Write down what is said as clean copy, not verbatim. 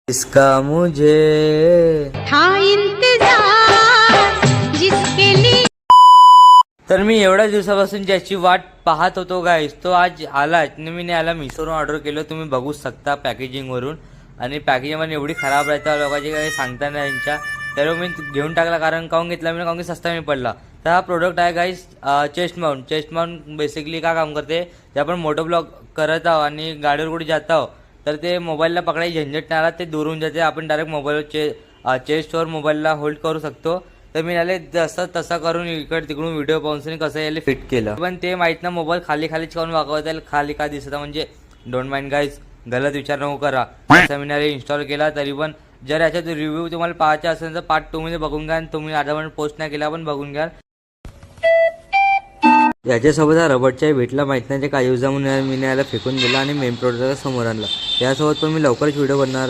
इसका मुझे था इंतजार जिसके लिए। तर मी एवढ्या दिवसापासून ज्याची वाट पाहत होतो गाईस, तो आज आला. मी याला मिशोवरून ऑर्डर केलं, तुम्ही बघू शकता पॅकेजिंगवरून. आणि पॅकेजिंग पण एवढी खराब राहतात लोकांची, काही सांगता नाही यांच्या. तर मी घेऊन टाकला, कारण काहून घेतला मी, काहून की सस्ता मी पडला. तर हा प्रोडक्ट आहे गाईस चेस्ट माउंट बेसिकली काय काम करते, ते आपण मोटो ब्लॉग करत आहोत आणि गाडीवर कुठे जात आहोत तर ते मोबाईलला पकडायची झंझट नाही आला, ते दूरून जाते. आपण डायरेक्ट मोबाईलवर चेस्टवर मोबाईलला होल्ड करू शकतो. तर मी याला जसं तसं करून इकडे तिकडून व्हिडिओ पाहून कसं याला फिट केलं. पण ते माहीत ना मोबाईल खाली खालीच काऊन वागवत आहे, खाली का दिसतं, म्हणजे डोंट माइंड गाईज, गलत विचार नको करा. असं मी याला इन्स्टॉल केला. तरी पण जर याच्यात रिव्ह्यू तुम्हाला पाहायचा असेल तर पार्ट 2 मध्ये बघून घ्या. तुम्ही आता पण पोस्ट नाही केला पण बघून घ्या. याच्यासोबत हा रबरचाही भेटला, माहीत नाही काय युजा म्हणून मी याला फेकून दिला आणि मेन प्रोडक्ट समोर आणला. यासोबत पण मी लवकरच व्हिडिओ बनवणार